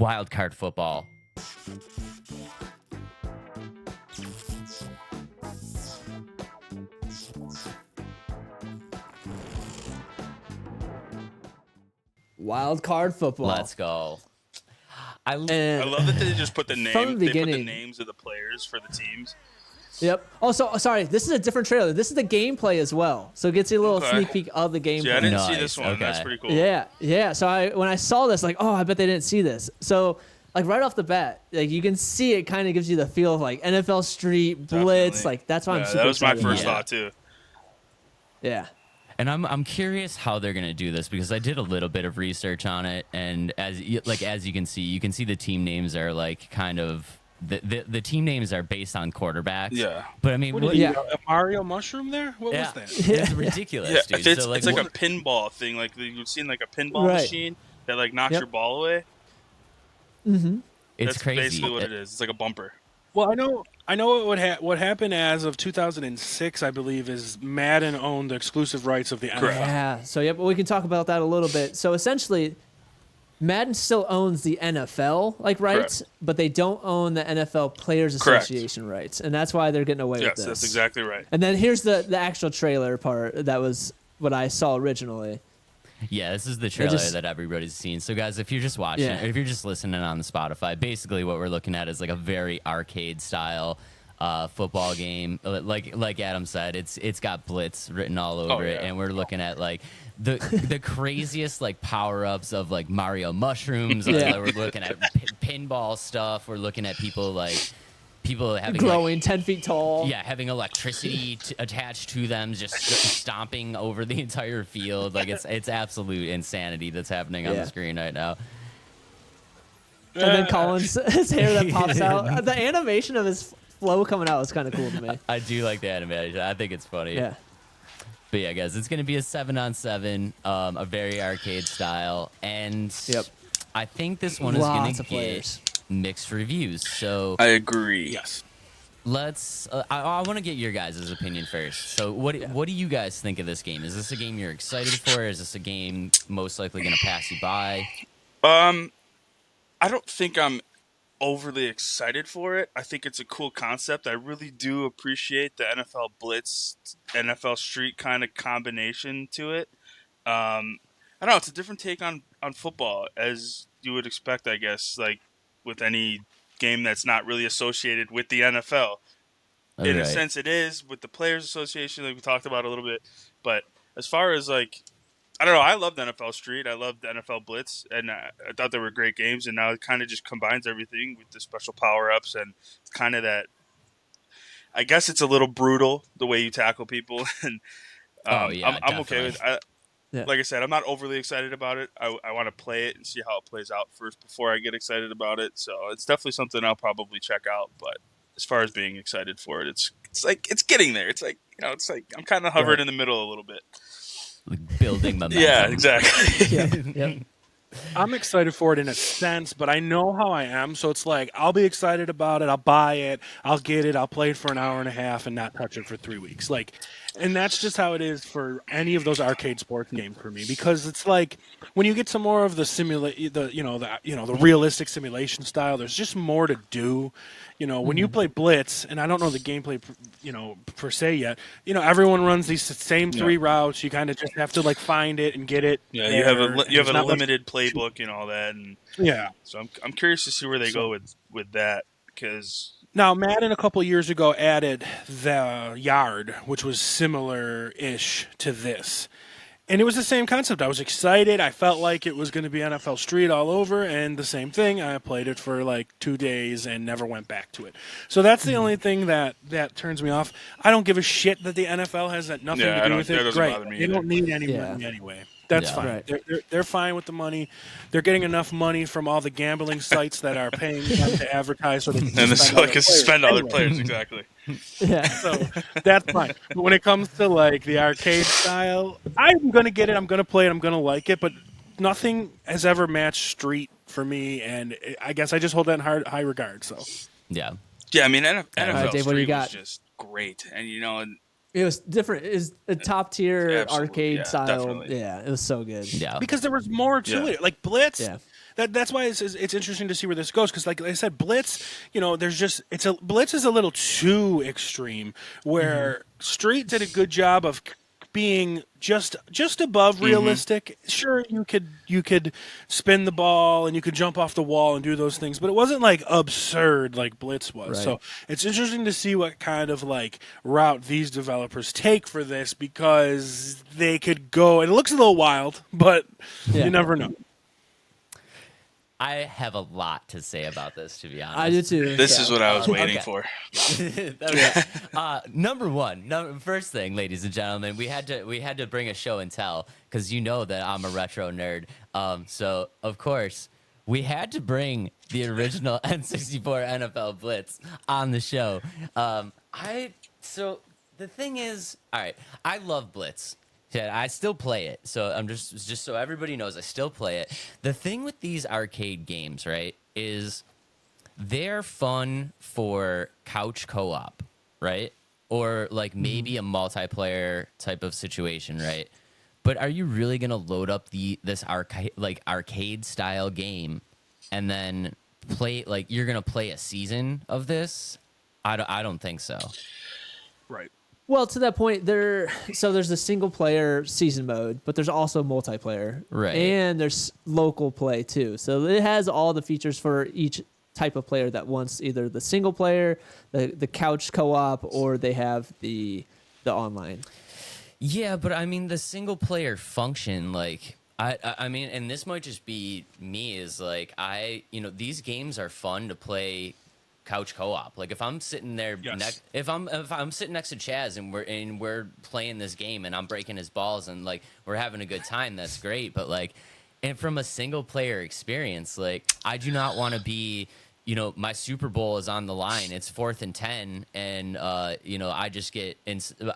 Wild card football. Wild card football. Let's go. I love that they just put the name. From the beginning. They put the names of the players for the teams. Yep. Also, sorry, this is a different trailer. This is the gameplay as well, so it gets you a little sneak peek of the gameplay. Yeah, I didn't see this one. Okay. That's pretty cool. Yeah. So when I saw this, like, oh, I bet they didn't see this. So like right off the bat, like you can see it kind of gives you the feel of like NFL Street Blitz. Definitely. Like that's why I'm super That was my excited first about. thought too. Yeah. And I'm curious how they're gonna do this because I did a little bit of research on it, and as you can see the team names are like kind of the team names are based on quarterbacks. Yeah. But I mean, What did you a Mario mushroom there? What was that? It's ridiculous, dude. It's So, like a pinball thing. Like you've seen like a pinball machine that like knocks your ball away. Mm-hmm. It's That's crazy. basically what it is. It's like a bumper. Well, I know what happened as of 2006, I believe, is Madden owned the exclusive rights of the NFL. Correct. Yeah. So but we can talk about that a little bit. So essentially, Madden still owns the NFL rights, Correct. but they don't own the NFL Players Correct. Association rights, and that's why they're getting away with Yes, this. that's exactly right. And then here's the actual trailer part that was what I saw originally. Yeah, this is the trailer that everybody's seen. So, guys, if you're just watching, or if you're just listening on the Spotify, basically what we're looking at is like a very arcade style football game. Like Adam said, it's got Blitz written all over it, and we're looking at like the craziest like power ups of like Mario mushrooms. We're looking at pinball stuff. We're looking at people having growing 10 feet tall. Yeah, having electricity attached to them, just stomping over the entire field. Like it's absolute insanity that's happening on the screen right now. And then Colin's his hair that pops out. The animation of his flow coming out is kind of cool to me. I do like the animation. I think it's funny. Yeah. But yeah, guys, it's going to be a 7-on-7, a very arcade style, and I think this one is going to get mixed reviews. So I agree. Yes. Let's. I want to get your guys' opinion first. So, what do you guys think of this game? Is this a game you're excited for? Is this a game most likely going to pass you by? I don't think I'm overly excited for it. I think it's a cool concept. I really do appreciate the NFL Blitz, NFL Street kind of combination to it. I don't know. It's a different take on football, as you would expect, I guess, like with any game that's not really associated with the NFL. In a sense, it is with the Players Association, like we talked about a little bit. But as far as like, I don't know. I loved NFL Street. I loved the NFL Blitz, and I thought they were great games. And now it kind of just combines everything with the special power-ups and kind of that. I guess it's a little brutal the way you tackle people, and I'm okay with. Like I said, I'm not overly excited about it. I want to play it and see how it plays out first before I get excited about it. So it's definitely something I'll probably check out. But as far as being excited for it, it's like it's getting there. It's like it's like I'm kind of hovering in the middle a little bit. Like building momentum. Yeah, exactly. Yep. I'm excited for it in a sense, but I know how I am, so it's like I'll be excited about it, I'll buy it, I'll get it, I'll play it for an hour and a half and not touch it for 3 weeks. Like, and that's just how it is for any of those arcade sports games for me, because it's like when you get to more of the realistic simulation style, there's just more to do. When you play Blitz, and I don't know the gameplay, per se yet. Everyone runs these same 3 routes. You kind of just have to like find it and get it. Yeah, you have a limited playbook and all that, and So I'm curious to see where they go with that, because now Madden a couple years ago added the yard, which was similar-ish to this. And it was the same concept. I was excited. I felt like it was going to be NFL Street all over, and the same thing. I played it for like 2 days and never went back to it. So that's the only thing that turns me off. I don't give a shit that the NFL has nothing to do with it. Great. They don't need any money anyway. That's fine. Right. They're fine with the money. They're getting enough money from all the gambling sites that are paying them to advertise, so they can suspend other players. Exactly. Yeah. So that's fine. But when it comes to like the arcade style, I'm gonna get it. I'm gonna play it. I'm gonna like it. But nothing has ever matched Street for me, and I guess I just hold that in high regard. So yeah. I mean, NFL Dave, Street was just great, and it was different. It was a top tier arcade style. Definitely. Yeah, it was so good. Yeah, because there was more to it. Like Blitz, That's why it's interesting to see where this goes, because like I said, Blitz, Blitz is a little too extreme, where Street did a good job of being just above realistic. Sure, you could spin the ball and you could jump off the wall and do those things, but it wasn't like absurd like Blitz was. Right. So it's interesting to see what kind of like route these developers take for this, because they could go, and it looks a little wild, but you never know. I have a lot to say about this, to be honest. I do too. This is what I was waiting for. Number one, first thing, ladies and gentlemen, we had to bring a show and tell, because you know that I'm a retro nerd. So of course we had to bring the original N64 NFL Blitz on the show. So the thing is, all right, I love Blitz. Yeah, I still play it, so I'm just so everybody knows, I still play it. The thing with these arcade games, right, is they're fun for couch co-op, right, or like maybe a multiplayer type of situation, right? But are you really gonna load up this arcade style game and then play, like, you're gonna play a season of this? I don't think so. Right. Well, to that point, there's the single player season mode, but there's also multiplayer, right? And there's local play too. So it has all the features for each type of player that wants either the single player, the couch co-op, or they have the online. Yeah, but I mean the single player function, like I mean, and this might just be me, is like these games are fun to play couch co-op. Like if I'm sitting there, if I'm sitting next to Chaz and we're playing this game and I'm breaking his balls and like we're having a good time, that's great. But like, and from a single player experience, like I do not want to be, my Super Bowl is on the line. It's 4th and 10, and I just get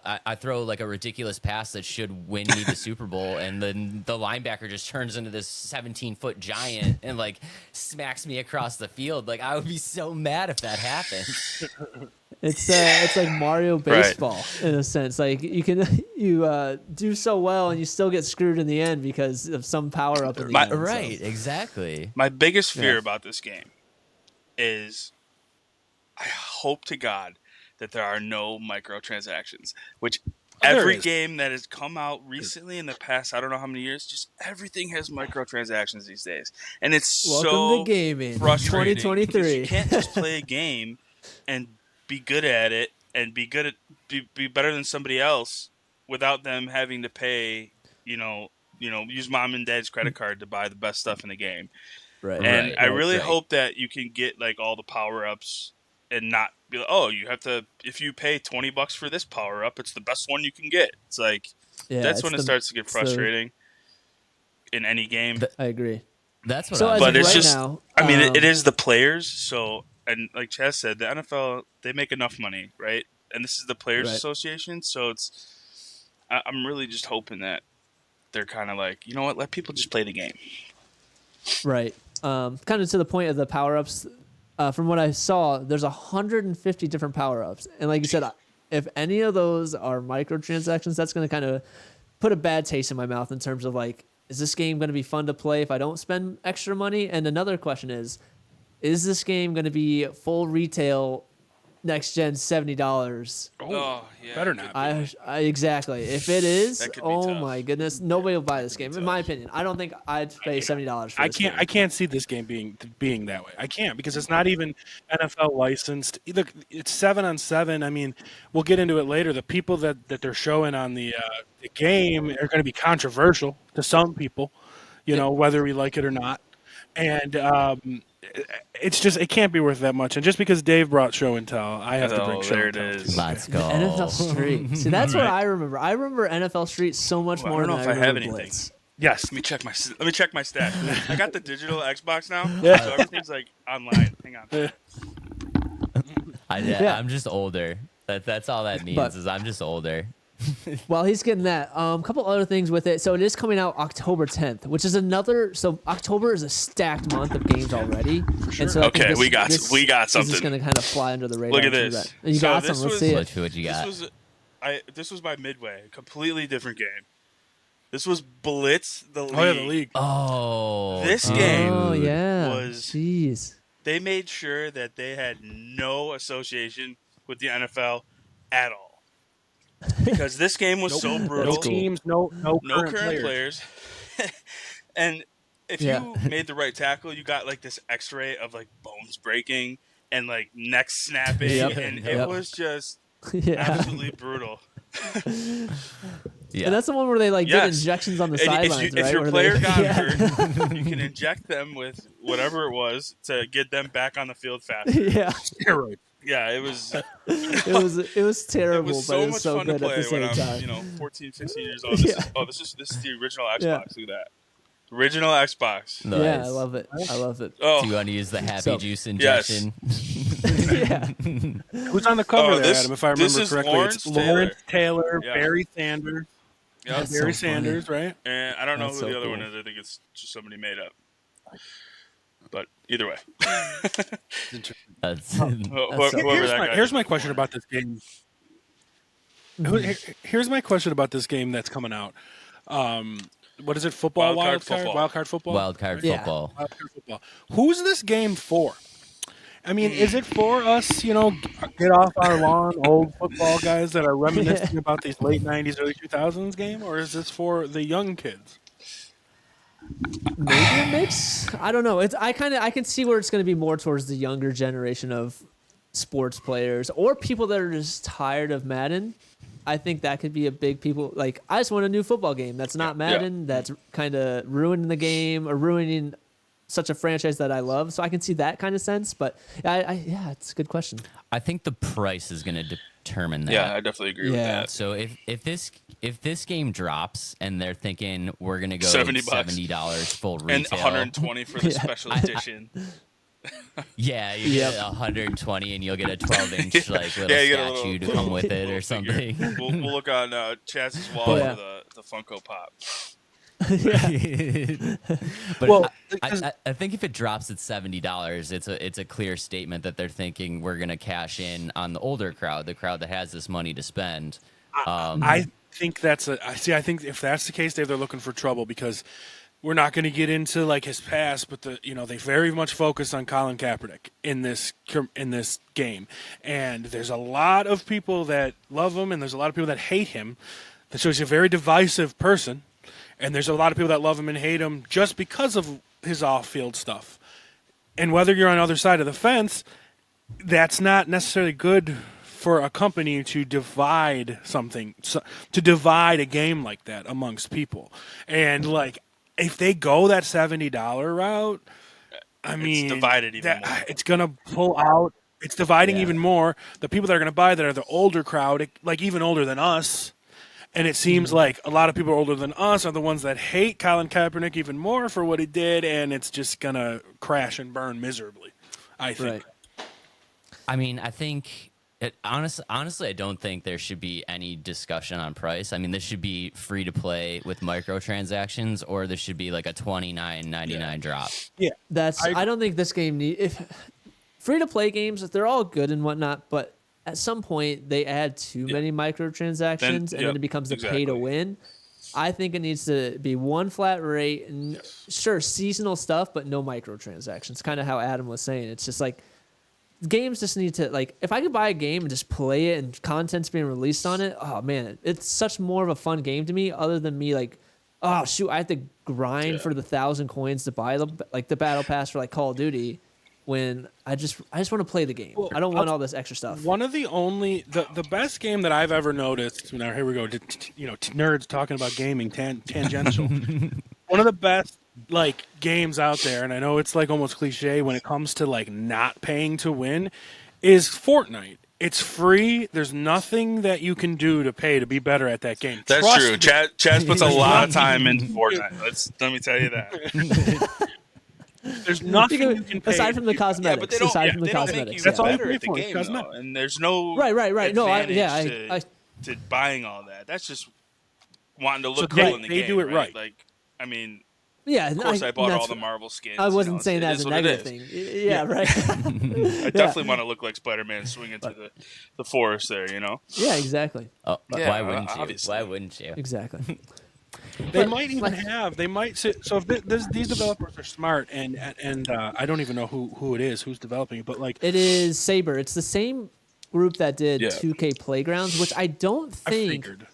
I throw like a ridiculous pass that should win me the Super Bowl, and then the linebacker just turns into this 17-foot giant and like smacks me across the field. Like I would be so mad if that happened. It's like Mario baseball in a sense. Like you do so well and you still get screwed in the end because of some power up in the end. Right, exactly. My biggest fear about this game is I hope to God that there are no microtransactions, which every game that has come out recently in the past, I don't know how many years, just everything has microtransactions these days. And it's Welcome to gaming, frustrating. 2023. You can't just play a game and be good at it and be better than somebody else without them having to pay, use mom and dad's credit card to buy the best stuff in the game. Right. And I really hope that you can get like all the power-ups and not be like, oh, you have to, if you pay $20 for this power-up, it's the best one you can get. It's like, that's when it starts to get frustrating in any game. I agree. That's what but it's right just, now, I mean, it is the players. So, and like Chaz said, the NFL, they make enough money, right? And this is the Players Association. So I'm really just hoping that they're kind of like, you know what, let people just play the game. Right. Kind of to the point of the power-ups, from what I saw, there's 150 different power-ups. And like you said, if any of those are microtransactions, that's going to kind of put a bad taste in my mouth in terms of like, is this game going to be fun to play if I don't spend extra money? And another question is this game going to be full retail next gen $70? Oh, yeah. Better not. Exactly. If it is, oh tough. my goodness, nobody will buy this game. In my opinion, I don't think I'd pay $70 for this game. I can't see this game being that way. I can't, because it's not even NFL licensed. Either it's 7-on-7. I mean, we'll get into it later. The people that they're showing on the game are going to be controversial to some people, whether we like it or not. And it's just, it can't be worth that much. And just because Dave brought show and tell, I have to bring show and tell. There it is. Let's go. NFL Street. See, that's what I remember. I remember NFL Street so much more than I remember Blitz. Yes. Let me check my stats. I got the digital Xbox now, so everything's like online. Hang on. I'm just older. That's all that means, is I'm just older. While he's getting that, a couple other things with it. So it is coming out October 10th, which is so October is a stacked month of games already. Sure. And so okay, we got something. This is going to kind of fly under the radar. Look at this. You got some. Let's see it. What you got? This was by Midway, a completely different game. This was Blitz, the league. Oh yeah, the league. Oh, This dude. game was. Jeez. They made sure that they had no association with the NFL at all, because this game was so brutal. No teams, no current players. And if you made the right tackle, you got like this X-ray of like bones breaking and like neck snapping, and it was just absolutely brutal. And that's the one where they like did injections on the sidelines, right? If your player got hurt, you can inject them with whatever it was to get them back on the field faster. Steroid. Yeah, it was. It was terrible, It was but so it was much so fun good to play at the when same I'm, time. 14, 15 years old. This is the original Xbox. Look at that. Original Xbox. Nice. Yeah, I love it. Oh, Do you want to use the happy juice injection? Who's on the cover there, Adam? If I remember is correctly, it's Lawrence Taylor, Barry Sanders. Yeah, Barry Sanders, right? And I don't know That's who so the other cool. one is. I think it's just somebody made up. But either way, That's whoever that guy Here's is. my question about this game. Here's my question about this game that's coming out. What is it? Football? Wild card football. Wild card football? wild card Yeah. football. Wild card football. Who's this game for? I mean, is it for us, get off our lawn, old football guys that are reminiscing about these late 90s, early 2000s game, or is this for the young kids? Maybe a mix. I don't know. I can see where it's going to be more towards the younger generation of sports players or people that are just tired of Madden. I think that could be a big people like I just want a new football game that's not Madden, that's kind of ruining the game or ruining such a franchise that I love. So I can see that kind of sense, but it's a good question. I think the price is going to determine that. Yeah, I definitely agree with that. So if this game drops and they're thinking we're gonna go $70 full retail And 120 for the special edition. you get 120 and you'll get a 12-inch like little statue to come with it or something. We'll look on Chaz's wall for the Funko Pop. But I think if it drops at $70, it's a clear statement that they're thinking we're gonna cash in on the older crowd, the crowd that has this money to spend. I think I think if that's the case, they're looking for trouble because we're not going to get into like his past, but they very much focus on Colin Kaepernick in this game, and there's a lot of people that love him, and there's a lot of people that hate him. That shows he's a very divisive person, and there's a lot of people that love him and hate him just because of his off-field stuff. And whether you're on the other side of the fence, that's not necessarily good for a company to divide to divide a game like that amongst people. And like, if they go that $70 route, I mean, it's divided even more. It's gonna pull out. It's dividing even more. The people that are gonna buy that are the older crowd, like even older than us. And it seems like a lot of people older than us are the ones that hate Colin Kaepernick even more for what he did, and it's just gonna crash and burn miserably, I think. Right. I mean, I think honestly, I don't think there should be any discussion on price. I mean, this should be free to play with microtransactions, or this should be like a $29.99 drop. Yeah, I don't think this game if free to play games, they're all good and whatnot, but at some point they add too many microtransactions, and then it becomes a pay to win. I think it needs to be one flat rate and sure, seasonal stuff, but no microtransactions. Kind of how Adam was saying. It's just like games just need to, like, if I could buy a game and just play it and content's being released on it, oh man, it's such more of a fun game to me other than me like, oh shoot, I have to grind for the 1,000 coins to buy the battle pass for like Call of Duty when I just want to play the game. Well, I don't want all this extra stuff. One of the best game that I've ever noticed. Now here we go. Nerds talking about gaming tangential. One of the best like games out there, and I know it's like almost cliche when it comes to like not paying to win, is Fortnite. It's free. There's nothing that you can do to pay to be better at that game. That's Trust true. me. Chaz puts a lot of time into Fortnite. Let me tell you that. There's nothing you can pay. Aside from the cosmetics. But they don't, aside from the they don't cosmetics. make you That's all you better pay at the for, game, cosmetics. though. And there's no Right. No, advantage to buying all that. That's just wanting to look So cool in the game. they do it right. Like, I mean, yeah, of course I bought all the Marvel skins. I wasn't saying that as a negative thing. Yeah, right. I definitely want to look like Spider-Man swinging to the forest there, Yeah, exactly. Oh, Yeah, why wouldn't you? obviously. Why wouldn't you? Exactly. They might even have. They might. So if these developers are smart, and I don't even know who it is who's developing it, but like it is Saber. It's the same group that did Yeah. 2K Playgrounds, which I don't I think figured.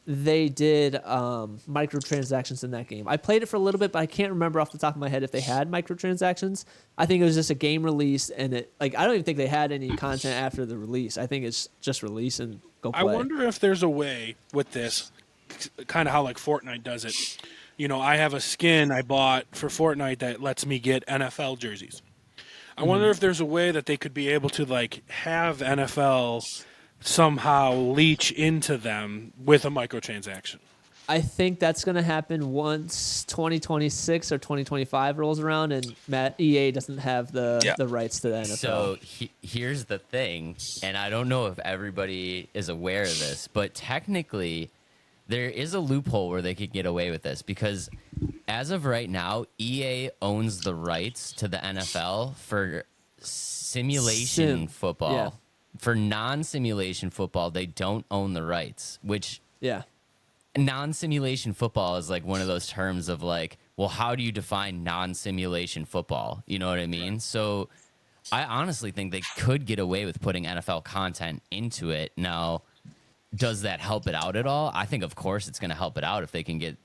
they did microtransactions in that game. I played it for a little bit, but I can't remember off the top of my head if they had microtransactions. I think it was just a game release, and I don't even think they had any content after the release. I think it's just release and go play. I wonder if there's a way with this, kind of how like Fortnite does it. I have a skin I bought for Fortnite that lets me get NFL jerseys. I wonder if there's a way that they could be able to like have NFL somehow leach into them with a microtransaction. I think that's going to happen once 2026 or 2025 rolls around, and EA doesn't have the rights to the NFL. So here's the thing, and I don't know if everybody is aware of this, but technically there is a loophole where they could get away with this, because as of right now, EA owns the rights to the NFL for simulation football. Yeah. For non-simulation football, they don't own the rights, which non-simulation football is like one of those terms of like, well, how do you define non-simulation football? You know what I mean? Right. So I honestly think they could get away with putting NFL content into it. Now, does that help it out at all? I think, of course, it's going to help it out if they can get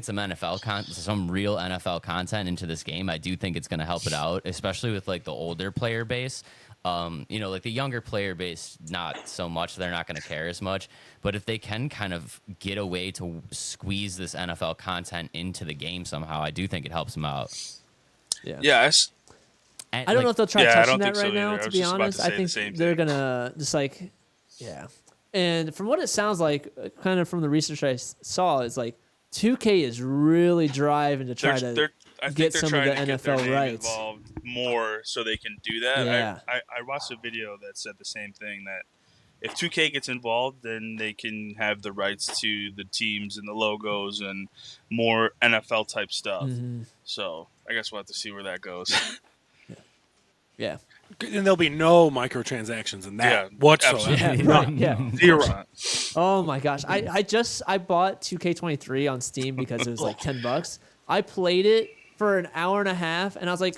some some real NFL content into this game. I do think it's going to help it out, especially with like the older player base. Like the younger player base, not so much. They're not going to care as much. But if they can kind of get a way to squeeze this NFL content into the game somehow, I do think it helps them out. Yeah. I don't know if they'll try touching that right now, either. to be honest. I think they're going to just like, And from what it sounds like, kind of from the research I saw, is like 2K is really driving to try to get some of the NFL rights involved more so they can do that. Yeah. I watched a video that said the same thing, that if 2K gets involved, then they can have the rights to the teams and the logos and more NFL type stuff. Mm-hmm. So I guess we'll have to see where that goes. Yeah. And there'll be no microtransactions in that whatsoever. Zero. Oh my gosh. I bought 2K23 on Steam because it was like $10. I played it for an hour and a half, and I was like,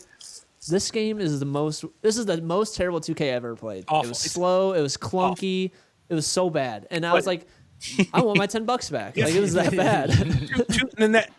this is the most terrible 2K I've ever played. Awful. It was slow, it was clunky, it was so bad. And I was like, I want my $10 back. Like, it was that bad.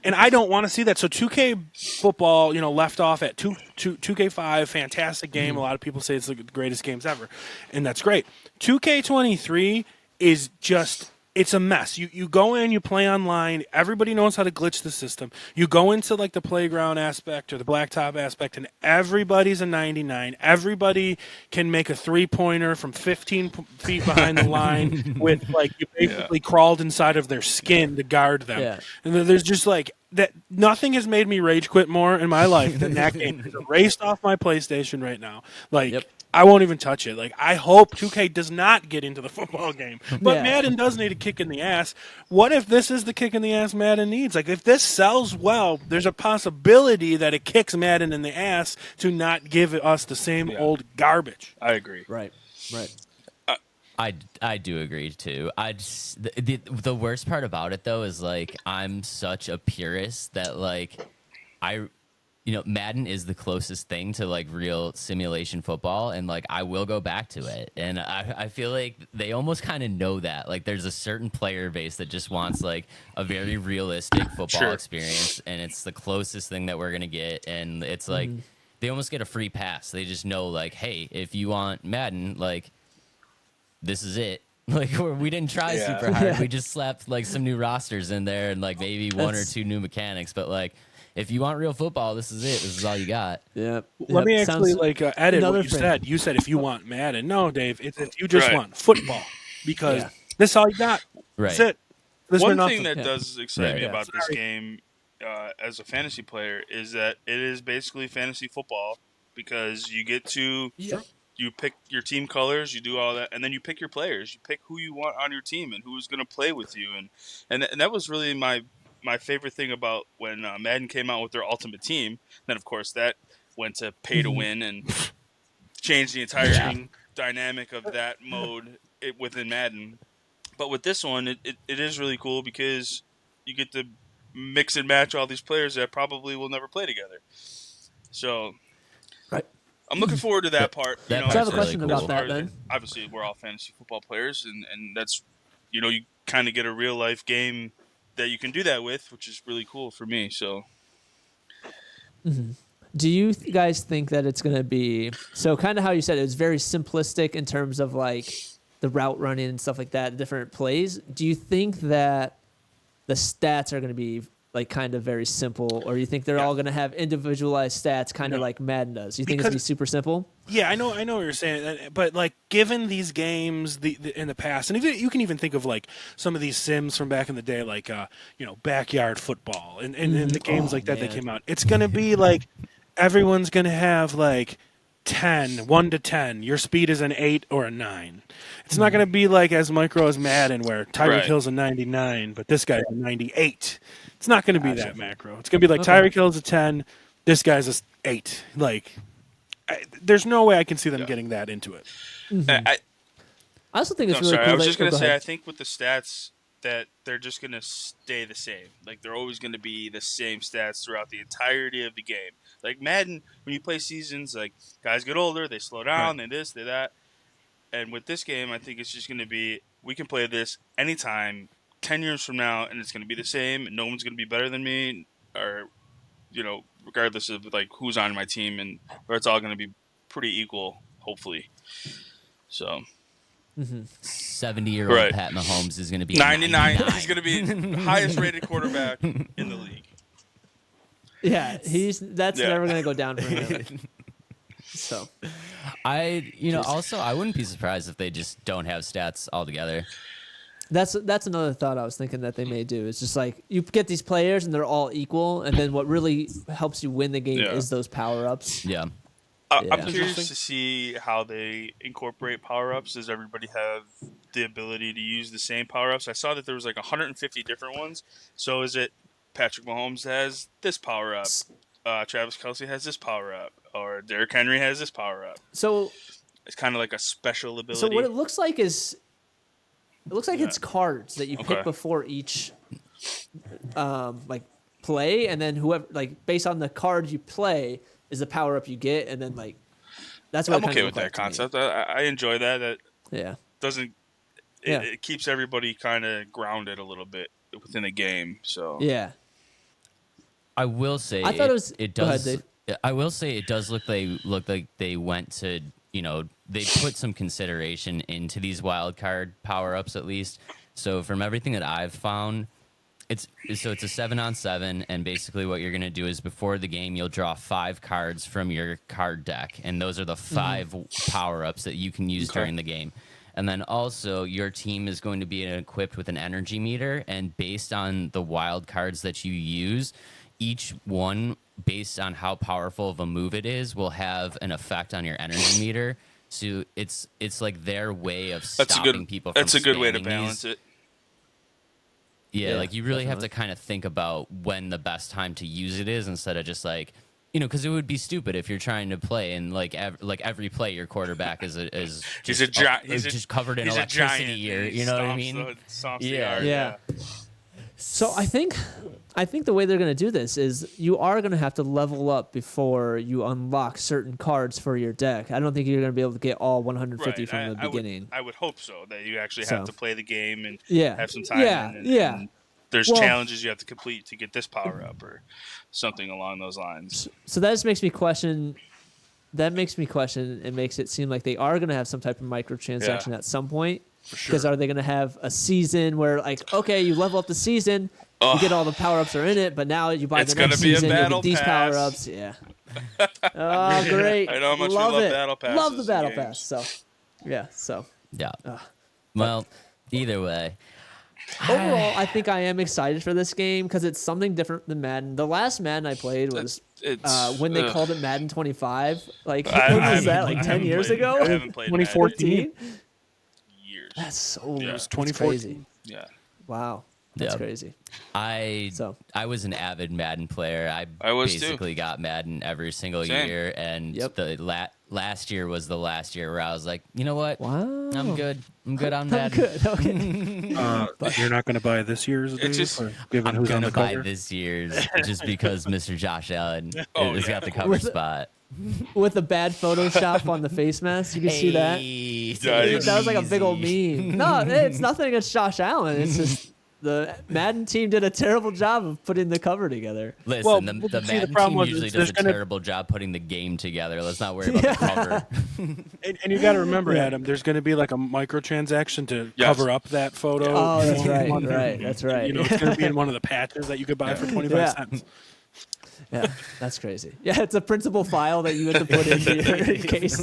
And I don't want to see that. So 2K football, left off at 2K5, fantastic game. A lot of people say it's the greatest games ever, and that's great. 2K23 is just, it's a mess. You go in, you play online. Everybody knows how to glitch the system. You go into like the playground aspect or the blacktop aspect, and everybody's a 99. Everybody can make a 3-pointer from 15 feet behind the line with like you basically crawled inside of their skin to guard them. Yeah. And there's just like that. Nothing has made me rage quit more in my life than that game. It's erased off my PlayStation right now. Like. Yep. I won't even touch it. Like, I hope 2K does not get into the football game. But Madden does need a kick in the ass. What if this is the kick in the ass Madden needs? Like, if this sells well, there's a possibility that it kicks Madden in the ass to not give us the same old garbage. I agree. Right. I do agree too. The worst part about it though is like I'm such a purist that like Madden is the closest thing to like real simulation football, and like I will go back to it. And I feel like they almost kind of know that. Like there's a certain player base that just wants like a very realistic football experience, and it's the closest thing that we're gonna get. And it's like they almost get a free pass. They just know like, hey, if you want Madden, like this is it. Like we didn't try super hard. Yeah. We just slapped like some new rosters in there and like maybe one or two new mechanics, but like. If you want real football, this is it. This is all you got. Yeah. Let me actually edit what you said. You said if you want Madden. No, Dave. It's if you just want football, because this is all you got. Right. That's it. One thing that does excite me about this game as a fantasy player is that it is basically fantasy football, because you get to you pick your team colors, you do all that, and then you pick your players. You pick who you want on your team and who's going to play with you, and that was really my favorite thing about when Madden came out with their Ultimate Team. Then, of course, that went to pay to win and changed the entire dynamic of that mode within Madden. But with this one, it is really cool because you get to mix and match all these players that probably will never play together. So, right. I'm looking forward to that part. That you know, So I have a part's question really about cool. that then. Obviously, we're all fantasy football players, and that's, you know, you kind of get a real life game that you can do that with, which is really cool for me. So, Do you guys think that it's going to be so kind of how you said it was very simplistic in terms of like the route running and stuff like that, different plays? Do you think that the stats are going to be like kind of very simple, or you think they're all going to have individualized stats, kind of like Madden does? You think it's going to be super simple? Yeah, I know what you're saying, but like given these games in the past, and even, you can even think of like some of these sims from back in the day, like backyard football and the games like that came out. It's gonna be like everyone's gonna have like 1 to 10. Your speed is an 8 or a 9. It's not gonna be like as micro as Madden where Tyreek Hill's a 99, but this guy's a 98. It's not gonna be that macro. It's gonna be like Tyreek Hill's a 10, this guy's a 8. Like. There's no way I can see them getting that into it. I also think it's really cool. I was just going to say, ahead. I think with the stats that they're just going to stay the same. Like, they're always going to be the same stats throughout the entirety of the game. Like Madden, when you play seasons, like, guys get older, they slow down, they this, they that. And with this game, I think it's just going to be, we can play this anytime, 10 years from now, and it's going to be the same, and no one's going to be better than me, or, you know, regardless of like who's on my team, and where it's all going to be pretty equal, hopefully. So, 70-year-old Pat Mahomes is going to be 99. He's going to be the highest rated quarterback in the league. Yeah, that's never going to go down for him. So, also I wouldn't be surprised if they just don't have stats altogether. That's another thought I was thinking that they may do. It's just like you get these players and they're all equal, and then what really helps you win the game is those power-ups. Yeah. I'm curious to see how they incorporate power-ups. Does everybody have the ability to use the same power-ups? I saw that there was like 150 different ones. So is it Patrick Mahomes has this power-up, Travis Kelce has this power-up, or Derrick Henry has this power-up? So it's kind of like a special ability. So what it looks like is... It looks like it's cards that you pick before each like play, and then whoever, like, based on the card you play is the power up you get, and then like that's what I'm okay with that concept. I enjoy that. That doesn't it keeps everybody kind of grounded a little bit within the game. So I will say I thought it does. Go ahead, Dave. I will say it does look like they went to, you know, they put some consideration into these wild card power-ups at least. So from everything that I've found, it's a 7-on-7, and basically what you're going to do is before the game you'll draw 5 cards from your card deck, and those are the 5 power-ups that you can use during the game. And then also your team is going to be equipped with an energy meter, and based on the wild cards that you use, each one, based on how powerful of a move it is, will have an effect on your energy meter. So it's like their way of stopping people from That's a good way to spamming balance these. it. Yeah, like you really have to kind of think about when the best time to use it is, instead of just like, you know, because it would be stupid if you're trying to play and like every play your quarterback is just covered in electricity, you know what I mean? Yeah. So I think the way they're going to do this is you are going to have to level up before you unlock certain cards for your deck. I don't think you're going to be able to get all 150 from the beginning. I would hope so, that you actually have to play the game and have some time. And there's challenges you have to complete to get this power up or something along those lines. So that just makes me question. That makes me question. It makes it seem like they are going to have some type of microtransaction at some point. Because are they going to have a season where, like, okay, you level up the season, you get all the power-ups are in it, but now you buy the next season, you get these power-ups. Yeah. Oh, great. I know how much we love Battle Pass. Love the Battle Pass. So, yeah. Well, either way. Overall, I think I am excited for this game because it's something different than Madden. The last Madden I played was when they called it Madden 25. Like, when was that? Like 10 years ago? I haven't played 2014? That's so it was 2014. Yeah. Wow. That's crazy. I was an avid Madden player. I was basically got Madden every single year, and last year was the last year where I was like, you know what? Wow. I'm good. I'm good on I'm Madden. good. Okay. But you're not going to buy this year's, Dave, just- given I'm who's on gonna the buy cover? this year's just because Mr. Josh Allen has got the cover With- spot. With the bad Photoshop on the face mask, you can see that. Yeah, That was like a big old meme. No, it's nothing against Josh Allen. It's just the Madden team did a terrible job of putting the cover together. Listen, Well, the see, the Madden problem team was usually is does a there's gonna- terrible job putting the game together. Let's not worry about the cover. And you got to remember, Adam, there's going to be like a microtransaction to cover up that photo. Oh, you that's know, right. one- Right. That's right. You know, it's going to be in one of the patches that you could buy for 25 Yeah. cents. Yeah, that's crazy. Yeah, it's a principal file that you have to put into your case.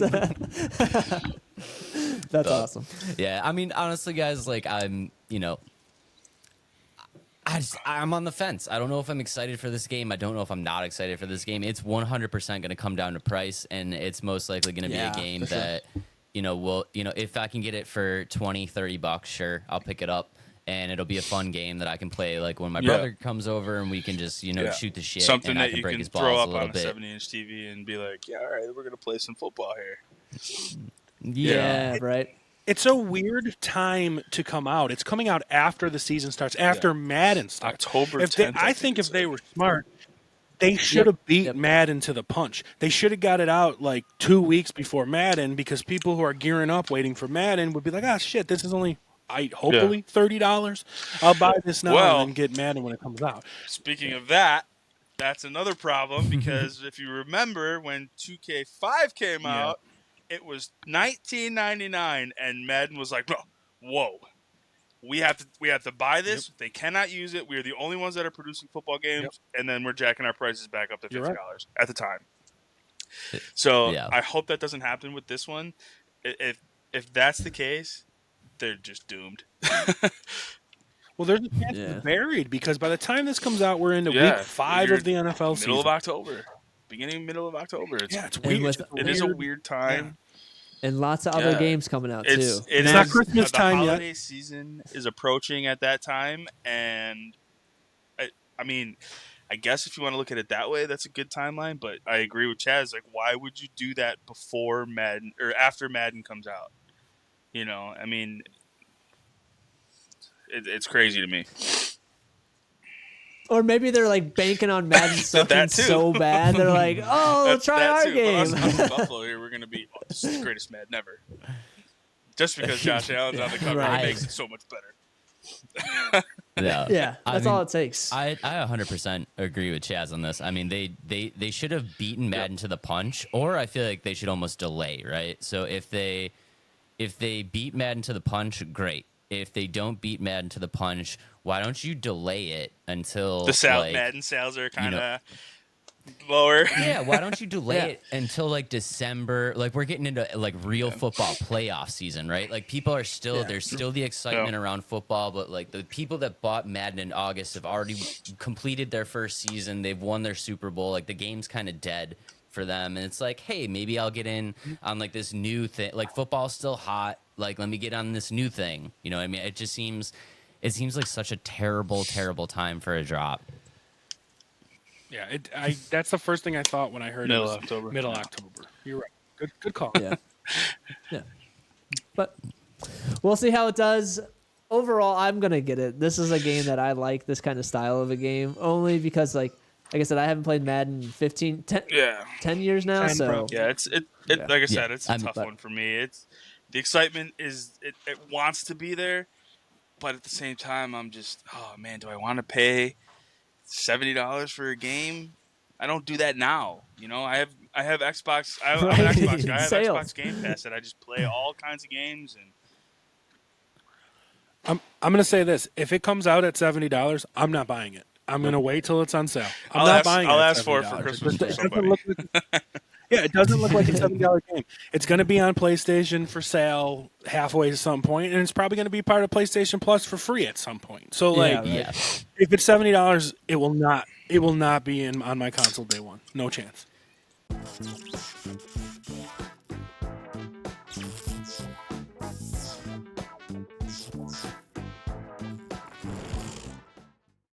That's awesome. Yeah, I mean, honestly, guys, like I'm on the fence. I don't know if I'm excited for this game. I don't know if I'm not excited for this game. It's 100% going to come down to price, and it's most likely going to be a game for sure. that, will, if I can get it for $20-$30, sure, I'll pick it up. And it'll be a fun game that I can play like when my brother comes over and we can just, shoot the shit. Something and I that can you break can his throw balls up a little on a bit. 70-inch TV and be like, yeah, all right, we're going to play some football here. Yeah, right. It's a weird time to come out. It's coming out after the season starts, after Madden starts. October If they, 10th, I think if they were smart, they should have beat Madden to the punch. They should have got it out like 2 weeks before Madden, because people who are gearing up waiting for Madden would be like, shit, this is only hopefully $30. I'll buy this now and then get Madden when it comes out. Speaking of that, that's another problem, because if you remember when 2K5 came out, it was $19.99, and Madden was like, whoa, we have to buy this. They cannot use it. We are the only ones that are producing football games, and then we're jacking our prices back up to $50 at the time. So I hope that doesn't happen with this one. If that's the case, they're just doomed. Well, there's a chance it's buried, because by the time this comes out, we're into week 5 of the NFL season. Middle of October. Middle of October. It's weird. It is a weird time. And lots of other games coming out too. It's not Christmas time yet. The holiday season is approaching at that time, and I mean, I guess if you want to look at it that way, that's a good timeline. But I agree with Chaz. Like, why would you do that before Madden or after Madden comes out? I mean, it's crazy to me. Or maybe they're like banking on Madden sucking so bad. They're like, try our game. But us in Buffalo here, we're going to be, this is the greatest Madden ever. Just because Josh Allen's on the cover, it makes it so much better. Yeah, that's all it takes. I 100% agree with Chaz on this. I mean, they should have beaten Madden to the punch, or I feel like they should almost delay, right? So if they beat Madden to the punch, great. If they don't beat Madden to the punch, why don't you delay it until the Madden sales are kind of lower? Yeah, why don't you delay it until like December? Like, we're getting into like real football playoff season, right? Like, people are still there's still the excitement around football, but like the people that bought Madden in August have already completed their first season. They've won their Super Bowl. Like, the game's kind of dead for them, and it's like, hey, maybe I'll get in on like this new thing. Like, football's still hot. Like, let me get on this new thing. You know what I mean? It seems like such a terrible, terrible time for a drop. Yeah, that's the first thing I thought when I heard Middle October. You're right. Good call. Yeah. But we'll see how it does. Overall, I'm gonna get it. This is a game that I like, this kind of style of a game, only because like I said, I haven't played Madden 10 years now. 10 so it's like I said, it's a tough one for me. It's the excitement is it wants to be there, but at the same time, I'm just, oh man, do I want to pay $70 for a game? I don't do that now. I have Xbox. I'm an Xbox guy. I have Xbox Game Pass that I just play all kinds of games. And I'm gonna say this: if it comes out at $70, I'm not buying it. I'm gonna wait till it's on sale. I'm not buying it. I'll ask for it for Christmas for somebody. It doesn't look like a $7 game. It's going to be on PlayStation for sale halfway to some point, and it's probably going to be part of PlayStation Plus for free at some point. So, if it's $70, it will not be on my console day one. No chance.